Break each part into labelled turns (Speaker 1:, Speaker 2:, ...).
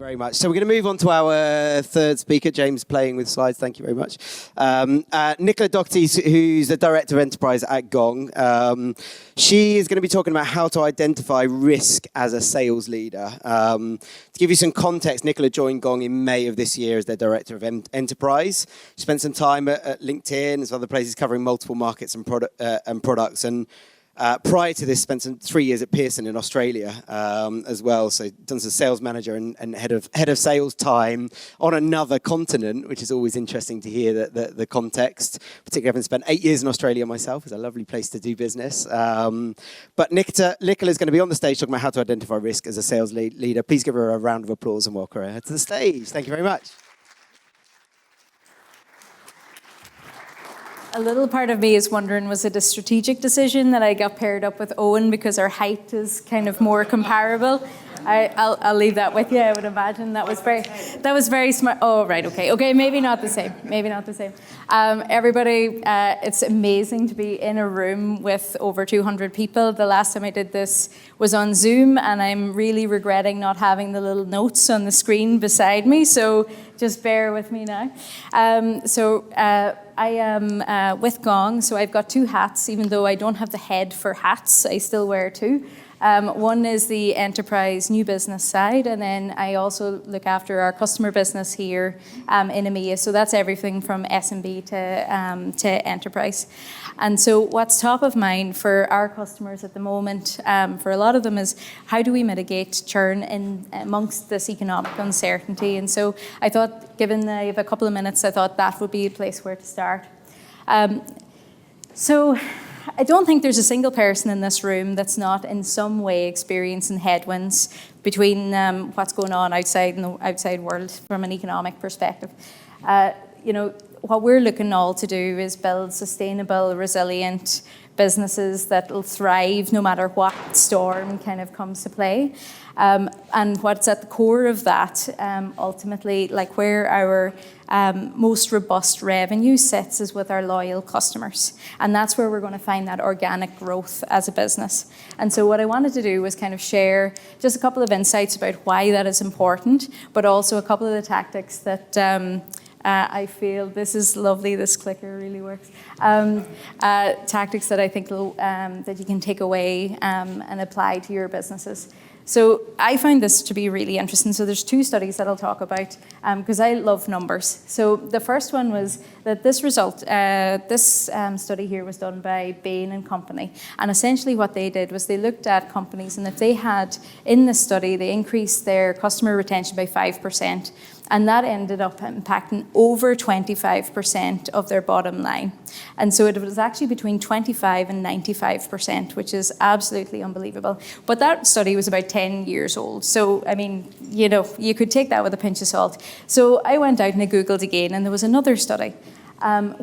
Speaker 1: very much. So we're going to move on to our third speaker, James, playing with slides. Thank you very much. Nicola Doherty, who's the Director of Enterprise at Gong. She is going to be talking about how to identify risk as a sales leader. To give you some context, Nicola joined Gong in May of this year as their Director of Enterprise. She spent some time at LinkedIn and some other places covering multiple markets and products. And prior to this, spent 3 years at Pearson in Australia as well. So done some sales manager and head of sales time on another continent, which is always interesting to hear the context. Particularly having spent 8 years in Australia myself, it's a lovely place to do business. But Nicola is going to be on the stage talking about how to identify risk as a sales leader. Please give her a round of applause and welcome her to the stage. Thank you very much.
Speaker 2: A little part of me is wondering, was it a strategic decision that I got paired up with Owen because our height is kind of more comparable? I'll leave that with you. I would imagine that was very smart. Oh, right, okay, maybe not the same. Everybody, it's amazing to be in a room with over 200 people. The last time I did this was on Zoom, and I'm really regretting not having the little notes on the screen beside me. So just bear with me now. I am with Gong, so I've got two hats. Even though I don't have the head for hats, I still wear two. One is the enterprise new business side, and then I also look after our customer business here in EMEA. So that's everything from SMB to enterprise. And so what's top of mind for our customers at the moment, for a lot of them, is how do we mitigate churn amongst this economic uncertainty? And so I thought, given I have a couple of minutes, I thought that would be a place where to start. So I don't think there's a single person in this room that's not in some way experiencing headwinds between what's going on outside in the outside world from an economic perspective. What we're looking all to do is build sustainable, resilient businesses that will thrive no matter what storm kind of comes to play. And what's at the core of that, ultimately, like where our most robust revenue sits is with our loyal customers. And that's where we're going to find that organic growth as a business. And so what I wanted to do was kind of share just a couple of insights about why that is important, but also a couple of the tactics that I feel, this is lovely, this clicker really works, tactics that I think that you can take away and apply to your businesses. So I find this to be really interesting. So there's two studies that I'll talk about because I love numbers. So the first one was that this study here was done by Bain and Company. And essentially what they did was they looked at companies, and if they had, in this study, they increased their customer retention by 5%. And that ended up impacting over 25% of their bottom line. And so it was actually between 25 and 95%, which is absolutely unbelievable. But that study was about 10 years old. So, I mean, you could take that with a pinch of salt. So I went out and I Googled again, and there was another study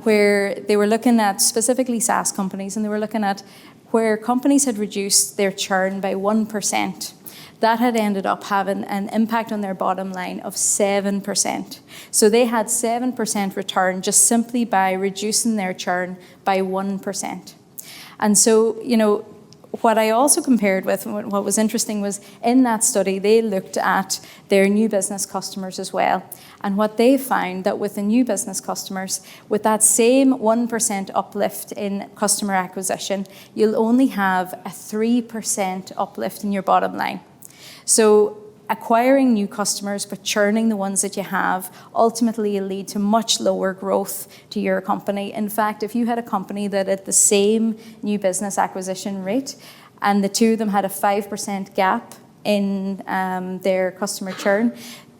Speaker 2: where they were looking at specifically SaaS companies, and they were looking at where companies had reduced their churn by 1%. That had ended up having an impact on their bottom line of 7%. So they had 7% return just simply by reducing their churn by 1%. And so, what I also compared with, what was interesting was in that study, they looked at their new business customers as well. And what they found that with the new business customers, with that same 1% uplift in customer acquisition, you'll only have a 3% uplift in your bottom line. So acquiring new customers but churning the ones that you have ultimately will lead to much lower growth to your company. In fact, if you had a company that had the same new business acquisition rate and the two of them had a 5% gap in their customer churn,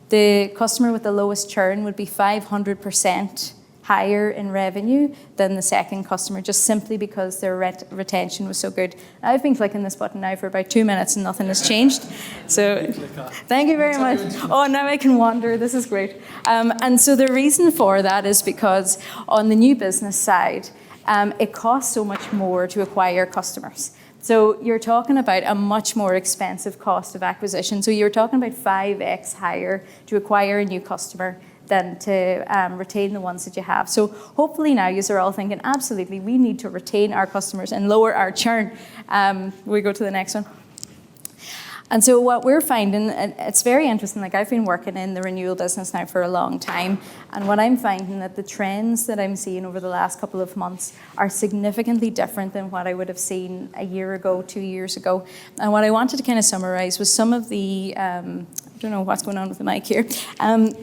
Speaker 2: the customer with the lowest churn would be 500% higher in revenue than the second customer, just simply because their retention was so good. I've been clicking this button now for about 2 minutes and nothing has changed. So thank you very much. Oh, now I can wander. This is great. And so the reason for that is because on the new business side, it costs so much more to acquire customers. So you're talking about a much more expensive cost of acquisition. So you're talking about 5x higher to acquire a new customer than to retain the ones that you have. So hopefully now you are all thinking, absolutely, we need to retain our customers and lower our churn. We go to the next one. And so what we're finding, and it's very interesting, like I've been working in the renewal business now for a long time, and what I'm finding that the trends that I'm seeing over the last couple of months are significantly different than what I would have seen a year ago, 2 years ago. And what I wanted to kind of summarize was some of the, I don't know what's going on with the mic here,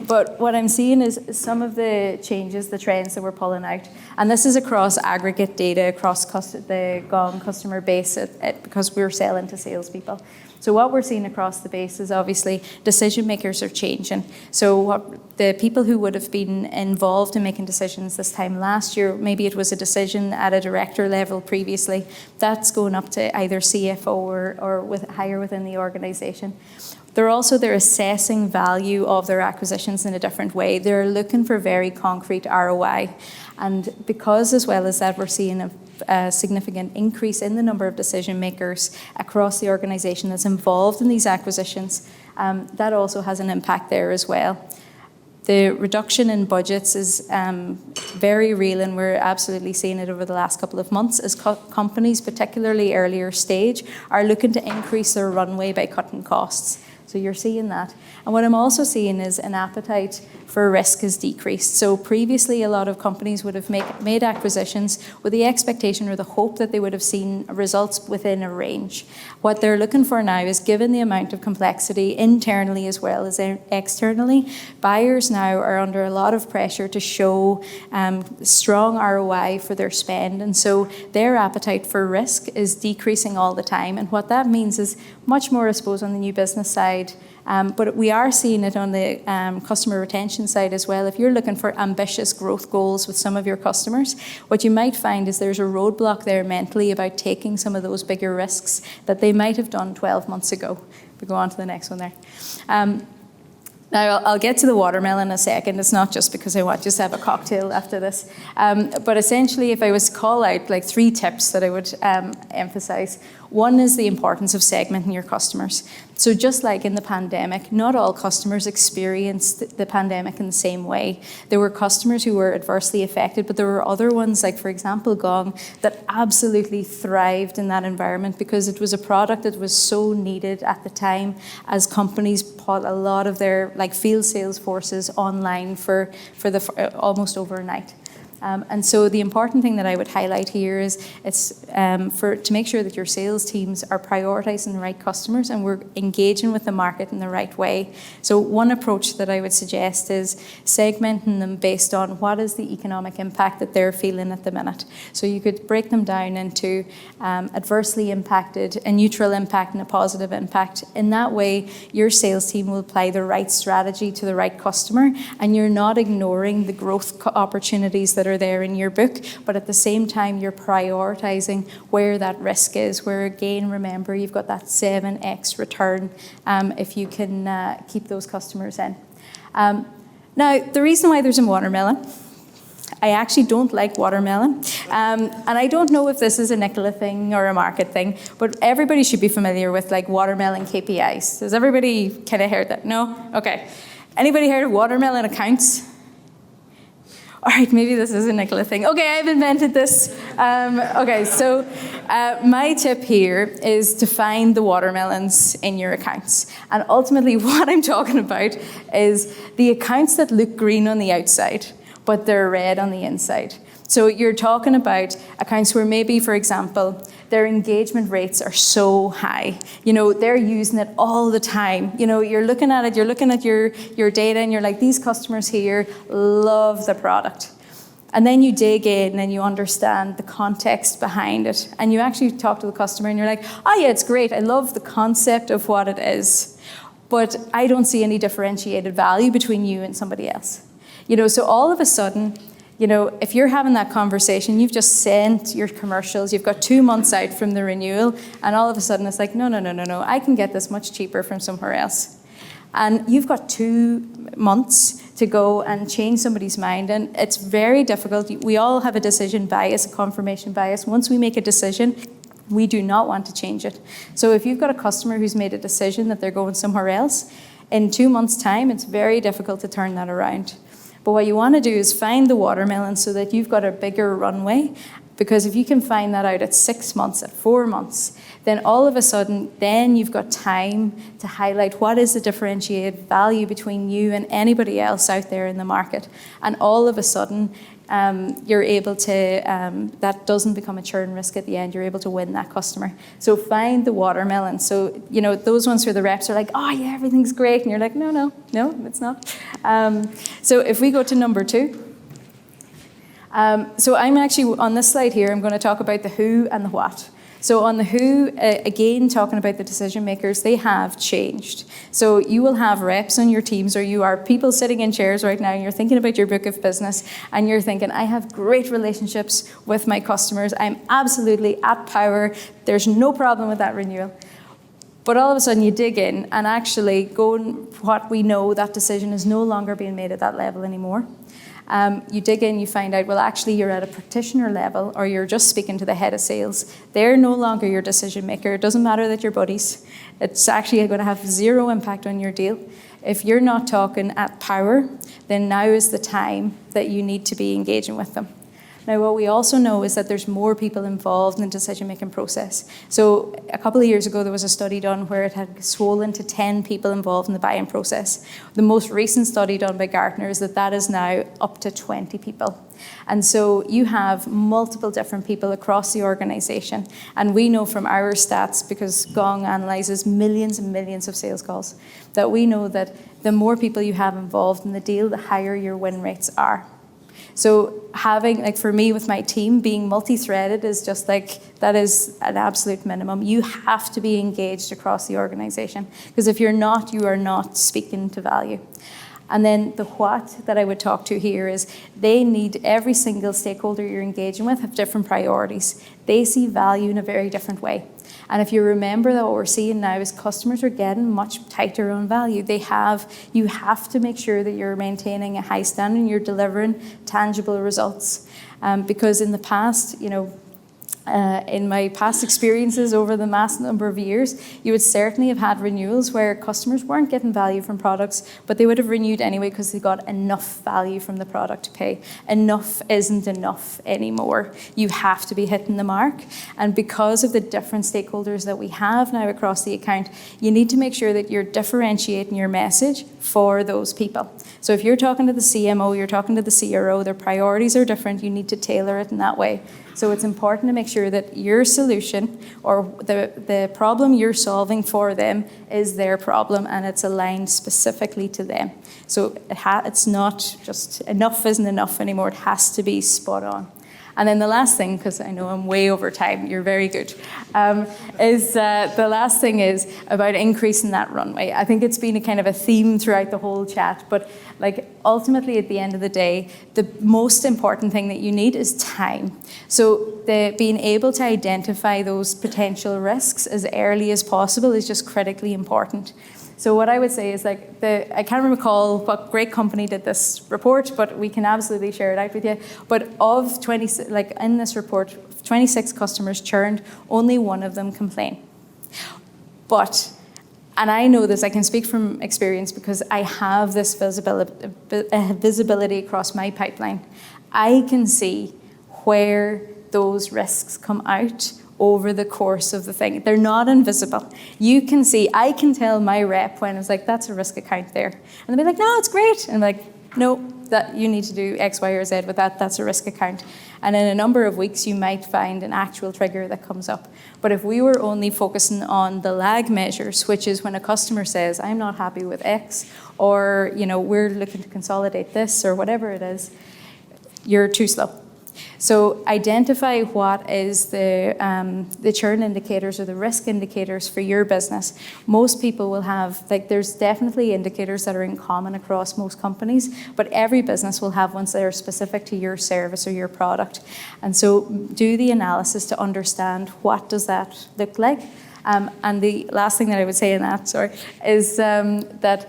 Speaker 2: but what I'm seeing is some of the changes, the trends that we're pulling out. And this is across aggregate data, across the Gong customer base, because we're selling to salespeople. So what we're seeing across the base is obviously decision makers are changing. So what the people who would have been involved in making decisions this time last year, maybe it was a decision at a director level previously, that's going up to either CFO or higher within the organization. They're assessing value of their acquisitions in a different way. They're looking for very concrete ROI. And because as well as that, we're seeing a significant increase in the number of decision makers across the organization that's involved in these acquisitions, that also has an impact there as well. The reduction in budgets is very real, and we're absolutely seeing it over the last couple of months as companies, particularly earlier stage, are looking to increase their runway by cutting costs. So you're seeing that. And what I'm also seeing is an appetite for risk has decreased. So previously, a lot of companies would have made acquisitions with the expectation or the hope that they would have seen results within a range. What they're looking for now is, given the amount of complexity internally as well as externally, buyers now are under a lot of pressure to show strong ROI for their spend. And so their appetite for risk is decreasing all the time. And what that means is much more, I suppose, on the new business side. But we are seeing it on the customer retention side as well. If you're looking for ambitious growth goals with some of your customers, what you might find is there's a roadblock there mentally about taking some of those bigger risks that they might have done 12 months ago. We go on to the next one there. Now, I'll get to the watermelon in a second. It's not just because I want just to have a cocktail after this. But essentially, if I was to call out like 3 tips that I would emphasize, one is the importance of segmenting your customers. So just like in the pandemic, not all customers experienced the pandemic in the same way. There were customers who were adversely affected, but there were other ones, like for example, Gong, that absolutely thrived in that environment because it was a product that was so needed at the time as companies put a lot of their field sales forces online for almost overnight. And so the important thing that I would highlight here is it's to make sure that your sales teams are prioritizing the right customers and we're engaging with the market in the right way. So one approach that I would suggest is segmenting them based on what is the economic impact that they're feeling at the minute. So you could break them down into adversely impacted, a neutral impact, and a positive impact. In that way, your sales team will apply the right strategy to the right customer, and you're not ignoring the growth opportunities that are there in your book, but at the same time you're prioritizing where that risk is, where again, remember, you've got that 7x return if you can keep those customers in. Now, the reason why there's a watermelon, I actually don't like watermelon, and I don't know if this is a Nicola thing or a market thing, but everybody should be familiar with watermelon KPIs. Has everybody kind of heard that? No? Okay. Anybody heard of watermelon accounts? All right, maybe this is a Nicola thing. Okay, I've invented this. Okay, so my tip here is to find the watermelons in your accounts. And ultimately what I'm talking about is the accounts that look green on the outside, but they're red on the inside. So you're talking about accounts where maybe, for example, their engagement rates are so high. They're using it all the time. You're looking at it, you're looking at your data, and you're like, these customers here love the product. And then you dig in and you understand the context behind it. And you actually talk to the customer and you're like, oh yeah, it's great. I love the concept of what it is. But I don't see any differentiated value between you and somebody else. So all of a sudden, if you're having that conversation, you've just sent your commercials, you've got 2 months out from the renewal, and all of a sudden it's like, no, I can get this much cheaper from somewhere else. And you've got 2 months to go and change somebody's mind, and it's very difficult. We all have a decision bias, a confirmation bias. Once we make a decision, we do not want to change it. So if you've got a customer who's made a decision that they're going somewhere else, in 2 months' time, it's very difficult to turn that around. But what you want to do is find the watermelon so that you've got a bigger runway Because if you can find that out at 6 months, at 4 months, then all of a sudden, then you've got time to highlight what is the differentiated value between you and anybody else out there in the market. And all of a sudden, you're able to, that doesn't become a churn risk at the end, you're able to win that customer. So find the watermelon. So, those ones where the reps are like, oh yeah, everything's great. And you're like, no, it's not. So if we go to number 2. So I'm actually, on this slide here, I'm going to talk about the who and the what. So on the who, again, talking about the decision makers, they have changed. So you will have reps on your teams, or you are people sitting in chairs right now, and you're thinking about your book of business, and you're thinking, I have great relationships with my customers. I'm absolutely at power. There's no problem with that renewal. But all of a sudden you dig in, and actually what we know, that decision is no longer being made at that level anymore. You dig in, you find out, well, actually you're at a practitioner level, or you're just speaking to the head of sales. They're no longer your decision maker. It doesn't matter that you're buddies. It's actually going to have zero impact on your deal. If you're not talking at power, then now is the time that you need to be engaging with them. Now, what we also know is that there's more people involved in the decision-making process. So a couple of years ago, there was a study done where it had swollen to 10 people involved in the buy-in process. The most recent study done by Gartner is that is now up to 20 people. And so you have multiple different people across the organization. And we know from our stats, because Gong analyzes millions and millions of sales calls, that we know that the more people you have involved in the deal, the higher your win rates are. So having, for me with my team, being multi-threaded is just that is an absolute minimum. You have to be engaged across the organization, because if you're not, you are not speaking to value. And then the what that I would talk to here is they need, every single stakeholder you're engaging with have different priorities. They see value in a very different way. And if you remember that what we're seeing now is customers are getting much tighter on value. You have to make sure that you're maintaining a high standard and you're delivering tangible results. Because in the past, in my past experiences over the mass number of years, you would certainly have had renewals where customers weren't getting value from products, but they would have renewed anyway because they got enough value from the product to pay. Enough isn't enough anymore. You have to be hitting the mark. And because of the different stakeholders that we have now across the account, you need to make sure that you're differentiating your message for those people. So if you're talking to the CMO, you're talking to the CRO, their priorities are different, you need to tailor it in that way. So it's important to make sure that your solution or the problem you're solving for them is their problem and it's aligned specifically to them. So it's not just enough isn't enough anymore. It has to be spot on. And then the last thing, because I know I'm way over time, you're very good, is the last thing is about increasing that runway. I think it's been a kind of a theme throughout the whole chat, but ultimately at the end of the day, the most important thing that you need is time. So being able to identify those potential risks as early as possible is just critically important. So what I would say is I can't recall what great company did this report, but we can absolutely share it out with you. But of 20, in this report, 26 customers churned, only one of them complained. But, and I know this, I can speak from experience because I have this visibility across my pipeline. I can see where those risks come out over the course of the thing. They're not invisible. You can see, I can tell my rep when it's that's a risk account there. And they'll be like, no, it's great. And I'm like, no, that you need to do X, Y, or Z with that. That's a risk account. And in a number of weeks, you might find an actual trigger that comes up. But if we were only focusing on the lag measures, which is when a customer says, I'm not happy with X, or we're looking to consolidate this, or whatever it is, you're too slow. So identify what is the churn indicators or the risk indicators for your business. Most people will have, there's definitely indicators that are in common across most companies, but every business will have ones that are specific to your service or your product. And so do the analysis to understand what does that look like. And the last thing that I would say in that, is that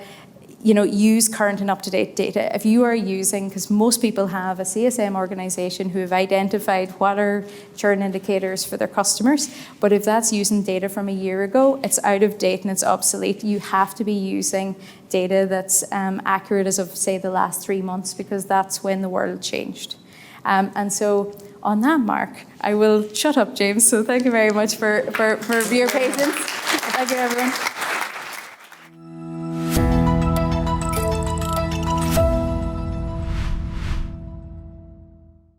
Speaker 2: use current and up-to-date data. If you are using, because most people have a CSM organization who have identified what are churn indicators for their customers, but if that's using data from a year ago, it's out of date and it's obsolete. You have to be using data that's accurate as of, say, the last 3 months, because that's when the world changed. And so on that, Mark, I will shut up, James. So thank you very much for your patience. Thank you, everyone.